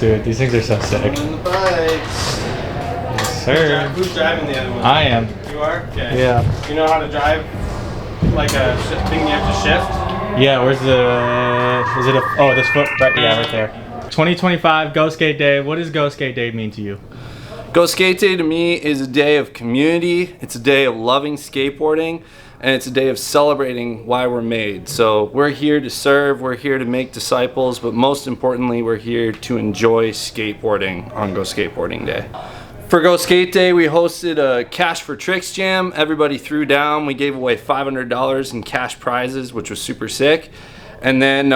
dude. These things are so sick. On the bikes. Yes, sir. Who's driving the other one? I am. You are? Okay. Yeah. You know how to drive like a thing you have to shift? Yeah, where's the, is it a, oh, this foot, right, yeah, right there. 2025 GoSkate Day. What does GoSkate Day mean to you? GoSkate Day to me is a day of community. It's a day of loving skateboarding, and it's a day of celebrating why we're made. So we're here to serve, we're here to make disciples, but most importantly, we're here to enjoy skateboarding on GoSkateboarding Day. For GoSkate Day, we hosted a Cash for Tricks jam. Everybody threw down. We gave away $500 in cash prizes, which was super sick. And then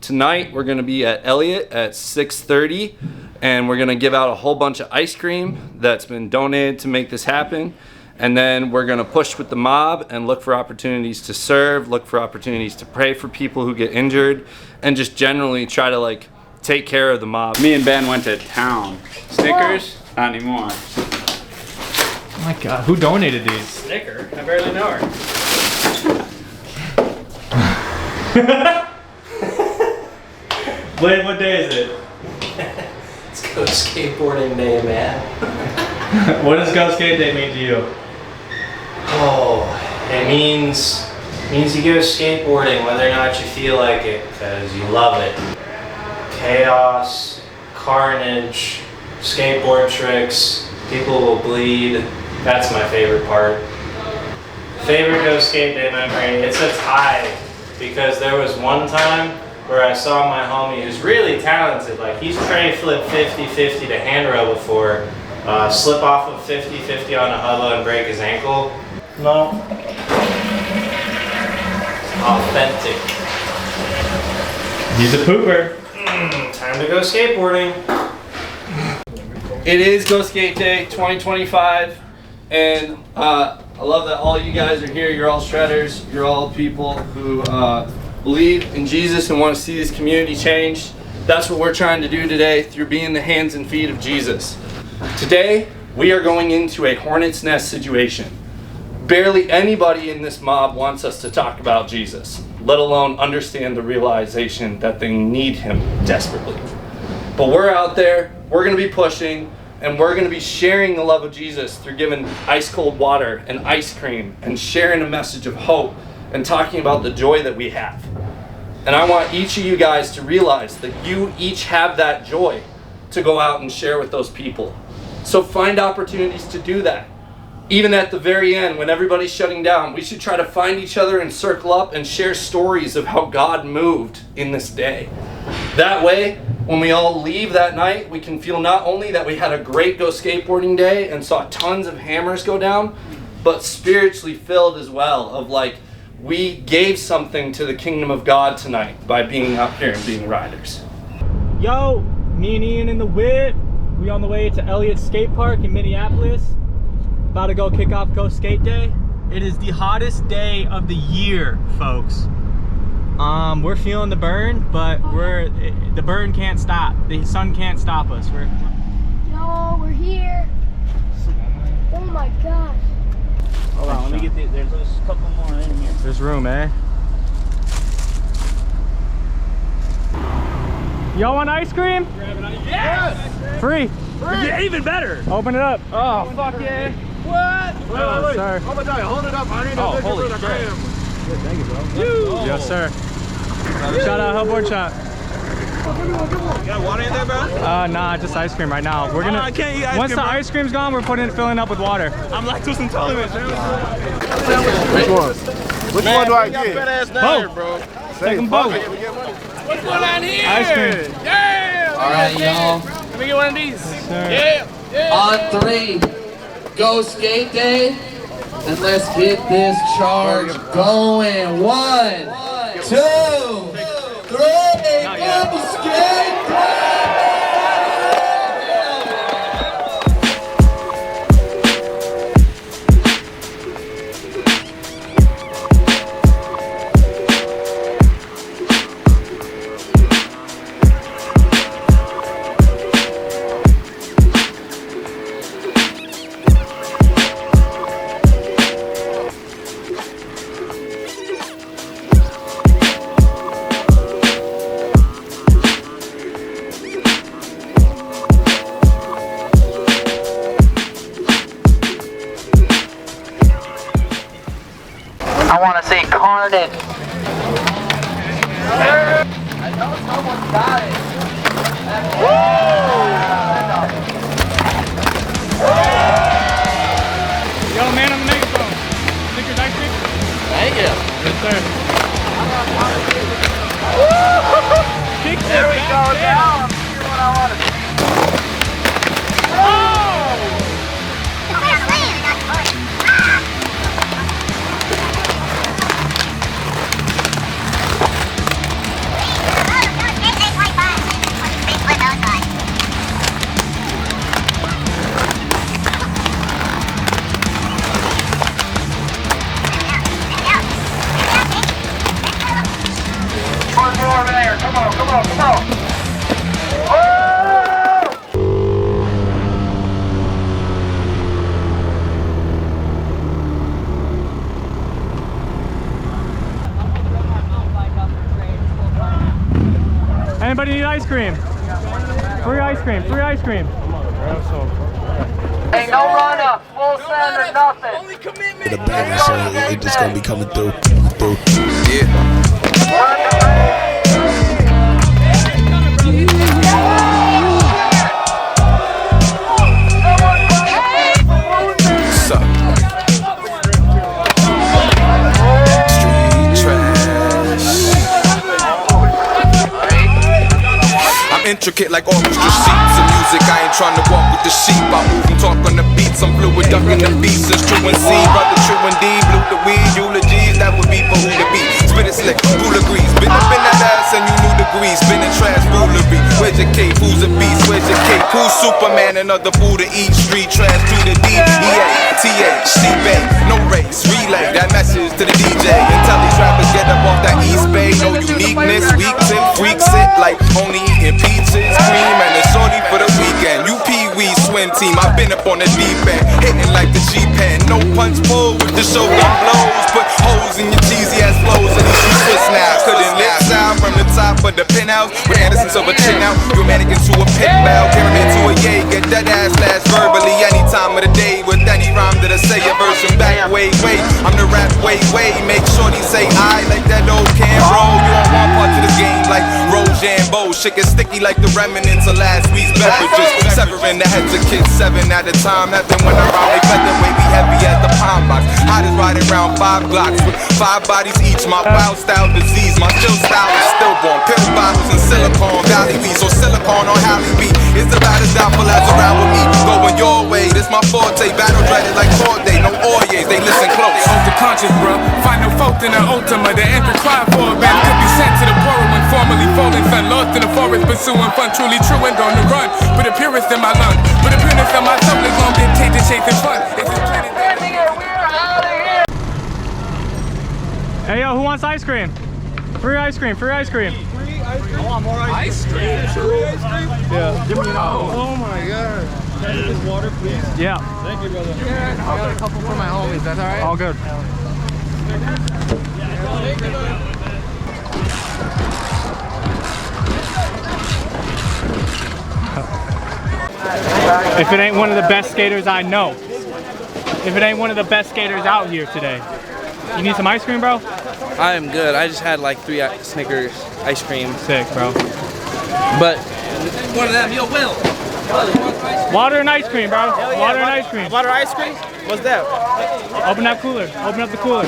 tonight we're gonna be at Elliott at 6:30, and we're gonna give out a whole bunch of ice cream that's been donated to make this happen. And then we're gonna push with the mob and look for opportunities to serve, look for opportunities to pray for people who get injured, and just generally try to like take care of the mob. Me and Ben went to town. Snickers? Not anymore. Oh my god, who donated these? Snicker? I barely know her. Blade, what day is it? Let's go skateboarding day, man. What does GoSkate Day mean to you? Oh, it means you go skateboarding whether or not you feel like it, because you love it. Chaos, carnage, skateboard tricks, people will bleed. That's my favorite part. Favorite GoSkate Day memory, it's a tie, because there was one time where I saw my homie who's really talented, like he's tray flipped 50-50 to hand row before, slip off of 50-50 on a hubba and break his ankle. No. Authentic. He's a pooper. Time to go skateboarding. It is GoSkate Day 2025, and I love that all you guys are here. You're all shredders. You're all people who believe in Jesus and want to see this community changed. That's what we're trying to do today through being the hands and feet of Jesus. Today, we are going into a hornet's nest situation. Barely anybody in this mob wants us to talk about Jesus, let alone understand the realization that they need him desperately. But we're out there, we're going to be pushing, and we're going to be sharing the love of Jesus through giving ice cold water and ice cream and sharing a message of hope and talking about the joy that we have. And I want each of you guys to realize that you each have that joy to go out and share with those people. So find opportunities to do that. Even at the very end, when everybody's shutting down, we should try to find each other and circle up and share stories of how God moved in this day. That way, when we all leave that night, we can feel not only that we had a great GoSkateboarding Day and saw tons of hammers go down, but spiritually filled as well, of like, we gave something to the kingdom of God tonight by being up here and being riders. Yo, me and Ian in the whip. We on the way to Elliott Skate Park in Minneapolis. About to go kick off GoSkate Day. It is the hottest day of the year, folks. We're feeling the burn, but the burn can't stop. The sun can't stop us. Yo, we're here. Oh my gosh. Hold on, let me get there's a couple more in here. There's room, eh? Y'all want ice cream? Yes! Free. Yeah, even better. Open it up. Oh, fuck yeah. What? Wait. Sorry. Oh my God, hold it up. I need Oh, a holy picture for the shit. gram. Good, thank you, bro. Yes, sir. Shout out Hubboard Shop. You got water in there, bro? Nah, just ice cream right now. We're gonna. I can't eat ice once cream, the bro. ice cream's gone, we're filling up with water. I'm lactose intolerant. Which one? Which one do I get? Fat ass Both. bro. Take them both. What's going on here? Ice cream. Yeah. All right, y'all. Let me get one of these. Sir. Yeah. On 3, GoSkate Day, and let's get this charge going. 1, 2, 3, GoSkate Day! Got it. Yo, man on the megaphone. Snickers ice cream? Thank you. Yes, sir. There we go. Now I'm seeing what I want to see. One more there. Come on, come on, come on. Anybody need ice cream? Free ice cream, free ice cream. Ain't no run up, full send or nothing. The bang, so it just gonna be coming through. Yeah. Intricate like orchestra sheets of music. I ain't trying to walk with the sheep. I move and talk on the beats. I'm fluid, ducking the beats. It's true and see, brother, true indeed. Blue the weed, eulogies. That would be for who to be. Spit it slick, cool agrees. Been up in that ass and you knew degrees. Been in trash foolery. Where's your cape? Who's a beast? Where's your cape? Who's Superman? Another fool to eat. Street trash to the D-E-A-T-A. C-Bay, no race, relay. That message to the DJ. And tell these rappers get up off that East Bay. No uniqueness, weak tip, freaks it like only eating peaches, cream, and a shorty for the weekend. You pee-wee swim team, I've been up on the deep end, hitting like the G-pen. No punch pull with the shogun blows. Put holes in your cheesy ass flows, and these Swiss now. Couldn't live out from the top of the penthouse with Anderson Silver chin out. You mannequin to a pit bow, cameraman to a yay. Get that ass flash verbally any time of the day with any rhyme that I say a verse from back. Wait, I'm the rap, wait. Make sure they say I like that old can roll. You on one part to this game like Rose and Bo. Shit gets sticky like the remnants of last week's beverages. Severing the heads of kids 7 at a time. Nothing when I'm around, they featherweight, we heavy as the pine box. Hot as riding around 5 blocks with 5 bodies each. My wild style disease, my chill style is stillborn. Pill bottles and silicone, valley weeds or silicone on Halle B. It's the baddest doubtful as around with me. Going your way, this my forte. Battle dreaded like Corday, no Oyes, they listen close. Ultra-conscious, bro. Final fault in the ultima. The amplified for a band could be sent to the poorer when formerly fallen sun. Lost in the forest, pursuing fun. Truly true and on the run. With the purest in my lungs. With the pureness of my soul is long dictated, chasing fun. It's a planet. Hey yo, who wants ice cream? Free ice cream, free ice cream. Free ice cream? I want more ice cream. Free ice cream? Yeah. Give me an Oh my god. Can I get this water, please? Yeah. Thank you, brother. Yeah, I got a couple for my homies. That's alright? All good. If it ain't one of the best skaters I know. If it ain't one of the best skaters out here today. You need some ice cream, bro? I am good. I just had like 3 Snickers ice cream. Sick, bro. But one of them, yo, Will. Water and ice cream, bro. Water and ice cream. Water ice cream? What's that? Open that cooler. Open up the cooler.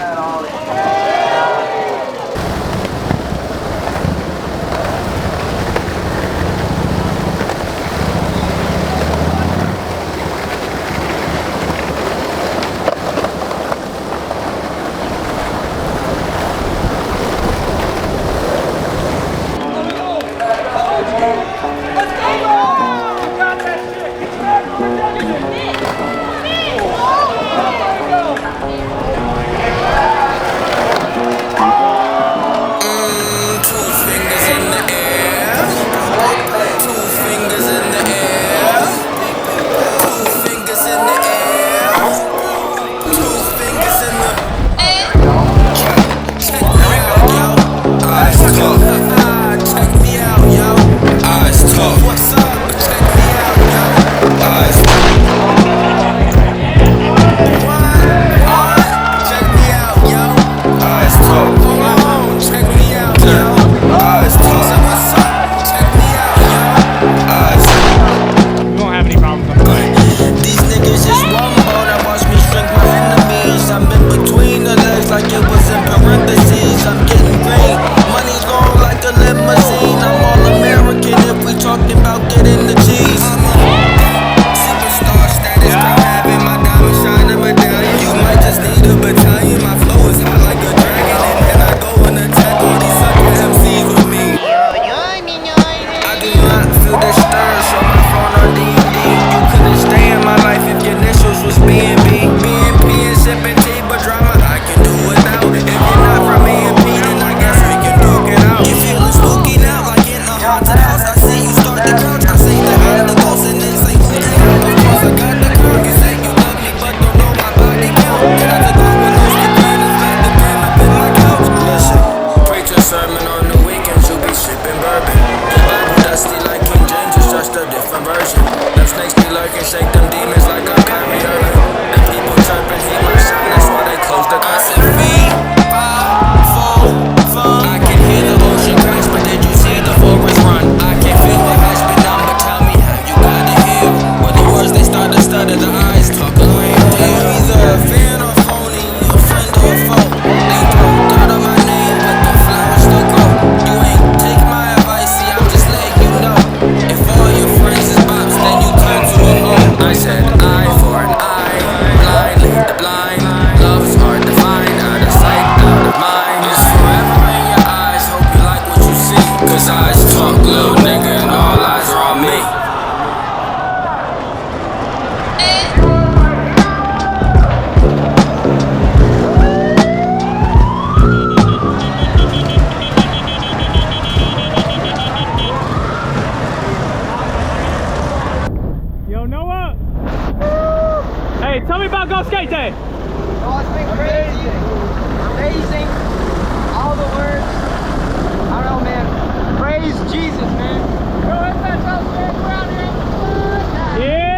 Skate Day? Oh, it's been crazy. Amazing. All the words. I don't know, man. Praise Jesus, man. Go hit that house, man. We're out here having fun. Yeah.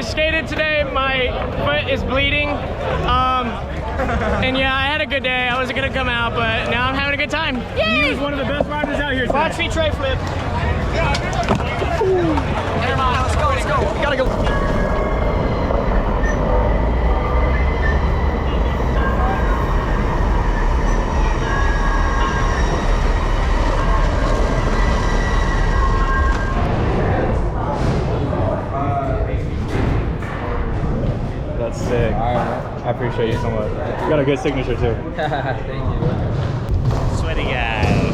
Skated today, my foot is bleeding, and yeah, I had a good day. I wasn't gonna come out, but now I'm having a good time. Yay! He was one of the best riders out here today. Watch me tray flip. Never mind, let's go. We gotta go. That's sick. I appreciate you so much. You got a good signature too. Thank you. Sweaty guy.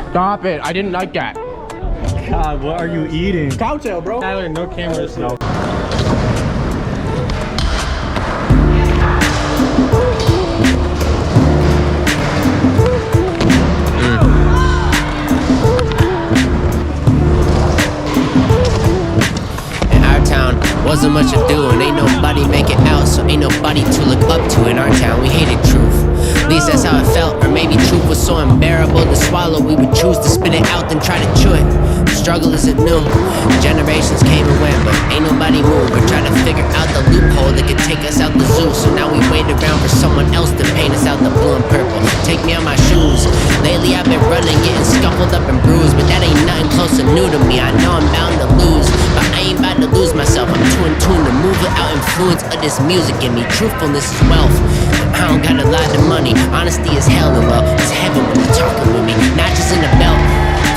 Stop it. I didn't like that. God, what are you eating? Cowtail, bro. Tyler, no cameras. No. Wasn't much to do and ain't nobody make it out, so ain't nobody to look up to in our town. We hated truth, at least that's how it felt. Or maybe truth was so unbearable to swallow, we would choose to spit it out then try to chew it. The struggle isn't new, generations came and went, but ain't nobody moved or try to figure out the loophole that could take us out the zoo. So now we wait around for someone else to paint us out the blue and purple. Take me out my shoes. Lately I've been running, getting scuffled up and bruised, but that ain't nothing close to new to me. I know I'm bound to lose, but I ain't about to lose myself. I'm too in tune to move without influence of this music in me. Truthfulness is wealth. I don't got a lot of money. Honesty is hell, and well, it's heaven when you're talking with me. Not just in the belt.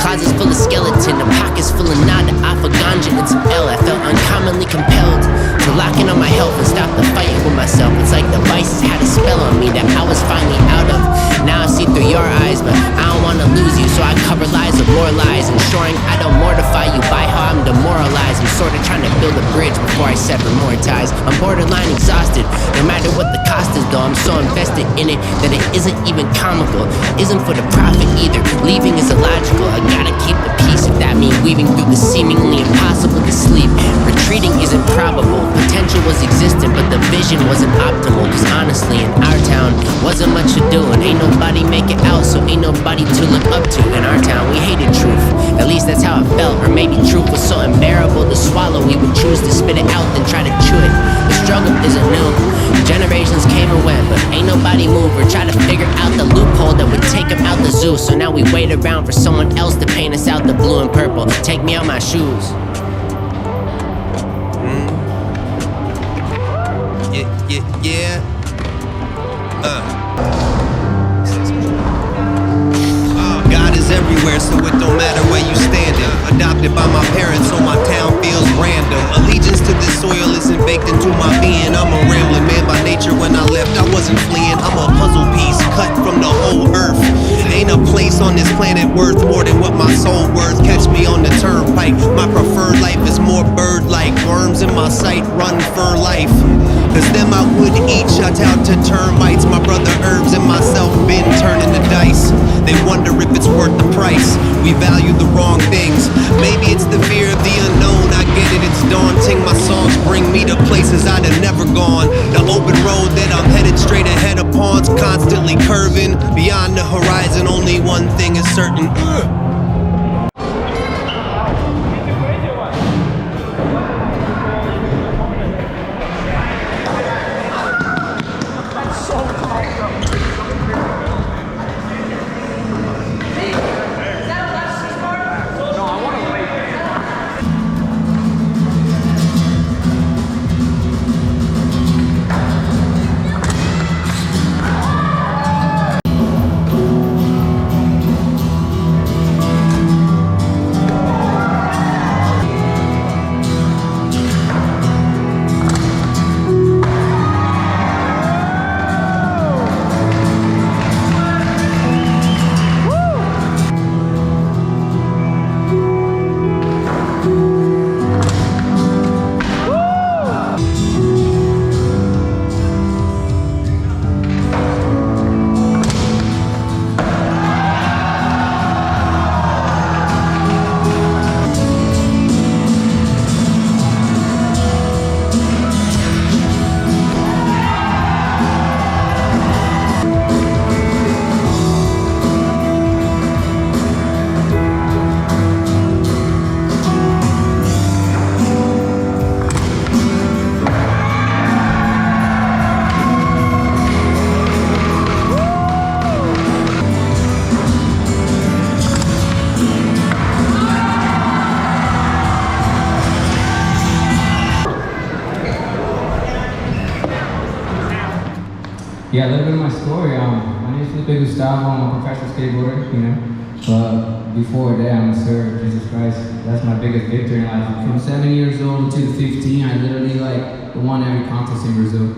Closets full of skeleton, the pockets full of nada, off of ganja and some L. I felt uncommonly compelled to lock in on my health and stop the fighting with myself. It's like the vices had a spell on me that I was finally out of. Now I see through your eyes, but I don't wanna lose you, so I cover lies with more lies, ensuring I don't mortify you by how I'm demoralized. I'm sorta trying to build a bridge before I sever more ties. I'm borderline exhausted, no matter what the cost is though. I'm so invested in it that it isn't even comical. It isn't for the profit either, leaving is illogical. I gotta keep the peace, if that means weaving through the seemingly impossible to sleep. Retreating isn't probable, potential was existent, but the vision wasn't optimal. Cause honestly, in our town, wasn't much to do, and ain't nobody make it out, so ain't nobody to look up to. In our town, we hated truth, at least that's how it felt. Or maybe truth was so unbearable to swallow, we would choose to spit it out than try to chew it. The struggle isn't new, generations came and went, but ain't nobody moved or try to figure out the loophole that would take them out the zoo. So now we wait around for someone else to paint us out the blue and purple. Take me out my shoes. Yeah. God is everywhere, so it don't matter where you standing. Adopted by my parents, so my town feels random. Allegiance to this soil isn't baked into my being. I'm a rambling man by nature. When I left, I wasn't fleeing. I'm a puzzle piece cut from the whole earth. Ain't a place on this planet worth more than what my soul worth. Catch me on the turnpike. My preferred life is more bird-like. Worms in my sight, run for life. Cause them I would eat, shout out to termites. My brother Herbs and myself been turning the dice. They wonder if it's worth the price. We value the wrong things. Maybe it's the fear of the unknown. I get it, it's daunting. My songs bring me to places I'd have never gone. The open road that I'm headed straight ahead upon's constantly curving. Beyond the horizon, only one thing is certain. So tired. Yeah, a little bit of my story. My name is Felipe Gustavo. I'm a professional skateboarder, you know. But before that, I'm a servant of Jesus Christ. That's my biggest victory in life. From 7 years old to 15, I literally won every contest in Brazil.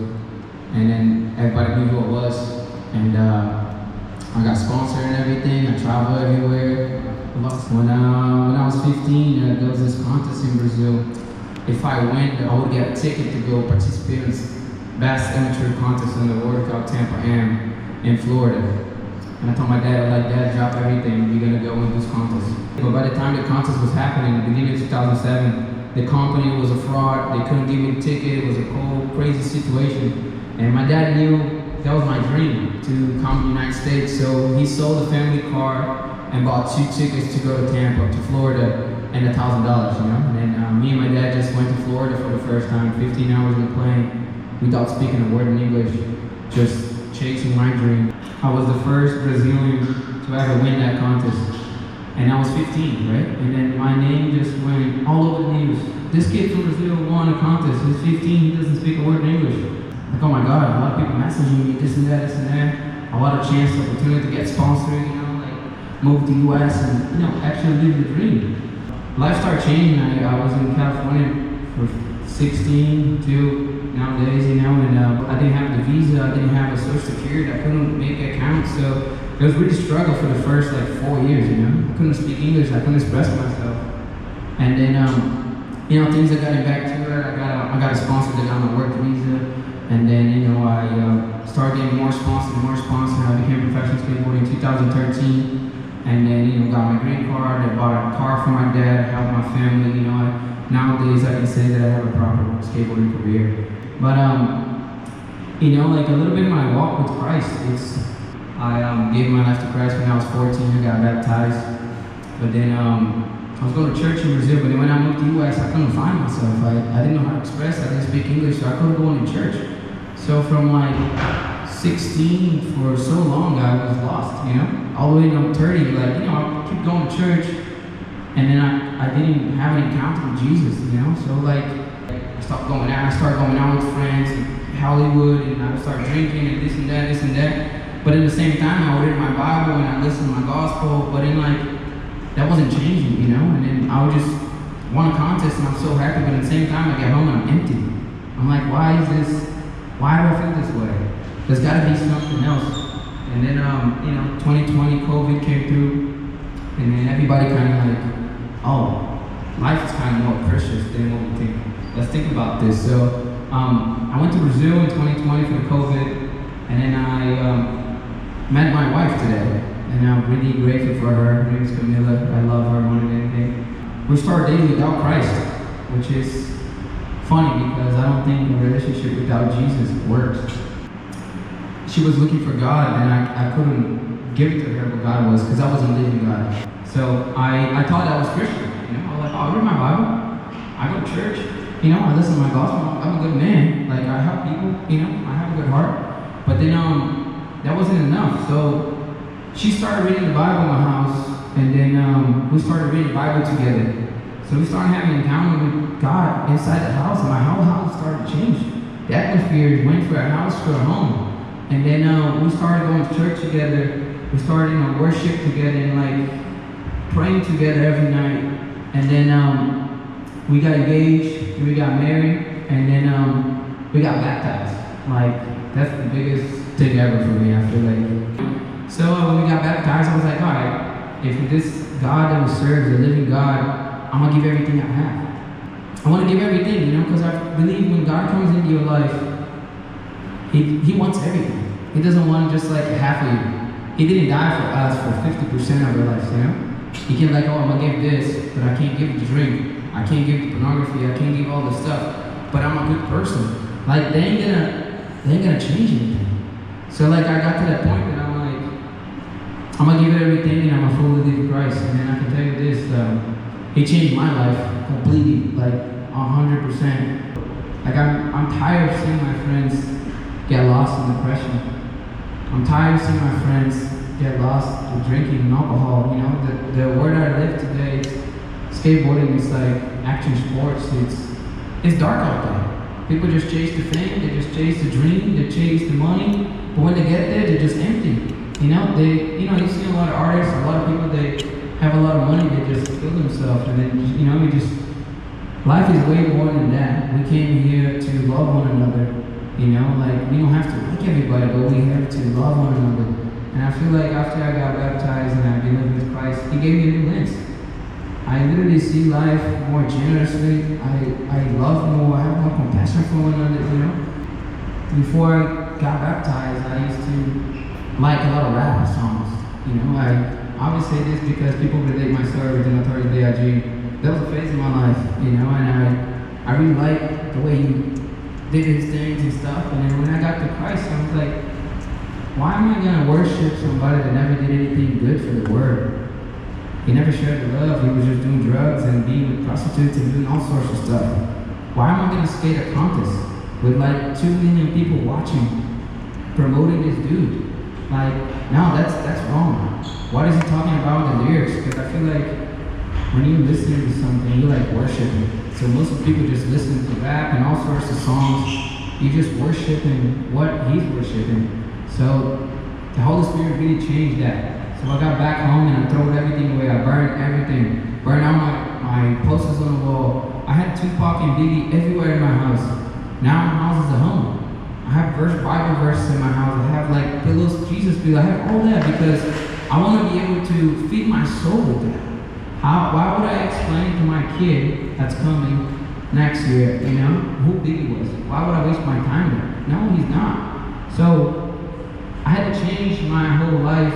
And then everybody knew who I was. And I got sponsored and everything. I traveled everywhere. When I was 15, there was this contest in Brazil. If I went, I would get a ticket to go participate in this best amateur contest in the world called Tampa Am in Florida. And I told my dad, Dad, drop everything, we're gonna go in this contest. But by the time the contest was happening, in the beginning of 2007, the company was a fraud, they couldn't give me the ticket, it was a cold, crazy situation. And my dad knew that was my dream, to come to the United States, so he sold the family car and bought 2 tickets to go to Tampa, to Florida, and $1,000, you know? And then me and my dad just went to Florida for the first time, 15 hours in the plane, without speaking a word in English, just chasing my dream. I was the first Brazilian to ever win that contest. And I was 15, right? And then my name just went all over the news. This kid from Brazil won a contest. He's 15, he doesn't speak a word in English. Like, oh my God, a lot of people messaging me, this and that, a lot of chance, opportunity to get sponsored, you know, like move to the US and, you know, actually live the dream. Life started changing. I was in California for 16 till nowadays, you know, and I didn't have the visa, I didn't have a social security, I couldn't make an account, so it was really struggle for the first 4 years, you know. I couldn't speak English, I couldn't express myself. And then, you know, things that got me back to it, I got a sponsor that got my work visa, and then, you know, I started getting more sponsors, I became a professional skateboarder in 2013, and then, you know, got my green card, I bought a car for my dad, helped my family, you know. Nowadays, I can say that I have a proper skateboarding career. But, you know, like a little bit of my walk with Christ, I gave my life to Christ when I was 14, I got baptized. But then I was going to church in Brazil, but then when I moved to the US, I couldn't find myself. I didn't know how to express, I didn't speak English, so I couldn't go into church. So from 16 for so long, I was lost, you know? All the way to 30, you know, I keep going to church, and then I didn't have an encounter with Jesus, you know? So I started going out with friends in Hollywood, and I started drinking and this and that. But at the same time, I would read my Bible and I listened to my gospel, but then that wasn't changing, you know? And then I would just won a contest and I'm so happy, but at the same time, I get home and I'm empty. I'm like, why do I feel this way? There's gotta be something else. And then, you know, 2020, COVID came through, and then everybody oh, life is kind of more precious than what we think. Let's think about this. So I went to Brazil in 2020 for COVID, and then I met my wife today, and I'm really grateful for her. Her name is Camilla. I love her more than anything. We started dating without Christ, which is funny because I don't think a relationship without Jesus works. She was looking for God, and I couldn't give it to her what God was because I wasn't living God. So I thought I was Christian. You know, I was like, oh, I read my Bible, I go to church. You know, I listen to my gospel, I'm a good man, I help people, you know, I have a good heart. But then that wasn't enough, so she started reading the Bible in my house, and then we started reading the Bible together. So we started having an encounter with God inside the house, and my whole house started to change. The atmosphere went from our house to our home. And then we started going to church together, we started, you know, worship together, and praying together every night. And then we got engaged, we got married, and then we got baptized. That's the biggest thing ever for me, I feel like. So when we got baptized, I was like, all right, if this God that we serve is a living God, I'm gonna give everything I have. I wanna give everything, you know, because I believe when God comes into your life, He wants everything. He doesn't want just half of you. He didn't die for us for 50% of our lives, you know? He can't oh, I'm gonna give this, but I can't give the drink. I can't give the pornography, I can't give all this stuff, but I'm a good person. They ain't gonna change anything. So I got to that point that I'm gonna give it everything and I'm gonna fully live Christ. And then I can tell you this, it changed my life completely, 100%. I'm tired of seeing my friends get lost in depression. I'm tired of seeing my friends get lost in drinking and alcohol. You know, the word I live today is skateboarding is action sports. It's dark out there. People just chase the fame, they just chase the dream, they chase the money, but when they get there, they're just empty. You know, you see a lot of artists, a lot of people, they have a lot of money, they just kill themselves, and then, life is way more than that. We came here to love one another, we don't have to like everybody, but we have to love one another. And I feel like after I got baptized and I believed with Christ, He gave me a new lens. I literally see life more generously. I love more, I have more compassion for one another, Before I got baptized, I used to like a lot of rap songs, I always say this because people relate my story with the Notorious B.I.G. That was a phase in my life, and I really liked the way he did his things and stuff, and then when I got to Christ, I was like, why am I gonna worship somebody that never did anything good for the word? He never shared the love, he was just doing drugs and being with prostitutes and doing all sorts of stuff. Why am I gonna skate a contest with like 2 million people watching, promoting this dude? No, that's wrong. What is he talking about in the lyrics? Because I feel like when you listen to something, you like worshiping. So most of people just listen to rap and all sorts of songs. You just worshiping what he's worshiping. So the Holy Spirit really changed that. So I got back home and I threw everything away. I burned everything. Burned out my posters on the wall. I had Tupac and Biggie everywhere in my house. Now my house is a home. I have Bible verses in my house. I have like pillows, Jesus pillows. I have all that because I want to be able to feed my soul with that. Why would I explain to my kid that's coming next year, who Biggie was? Why would I waste my time there? No, he's not. So I had to change my whole life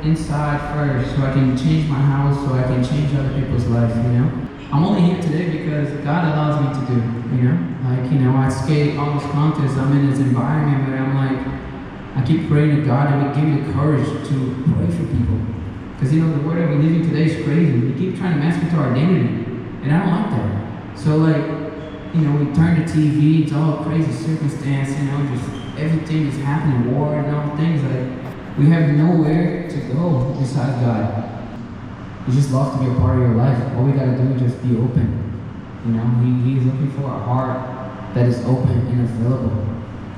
inside first so I can change my house, so I can change other people's lives, I'm only here today because God allows me to do, I skate all these contests, I'm in this environment where I'm like, I keep praying to God and give me the courage to pray for people. Because the world that we live in today is crazy. We keep trying to mask into our identity, and I don't like that. So we turn the TV, it's all crazy circumstance, just everything is happening, war and all things, we have nowhere to go besides God. He just loves to be a part of your life. All we gotta do is just be open. He's looking for a heart that is open and available.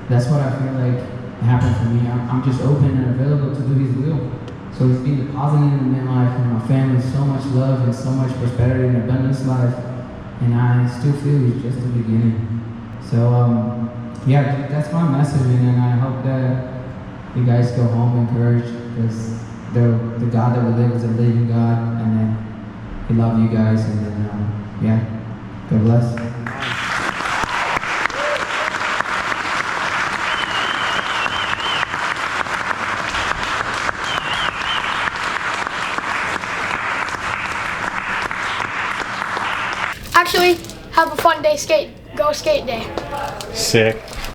That's what I feel like happened for me. I'm just open and available to do His will. So He's been depositing in my life and my family so much love and so much prosperity and abundance life. And I still feel He's just the beginning. So that's my message, and I hope that you guys go home encouraged, because the God that we live is a living God, and then He loves you guys, and then God bless. Actually, have a fun day skate. Go skate day. Sick.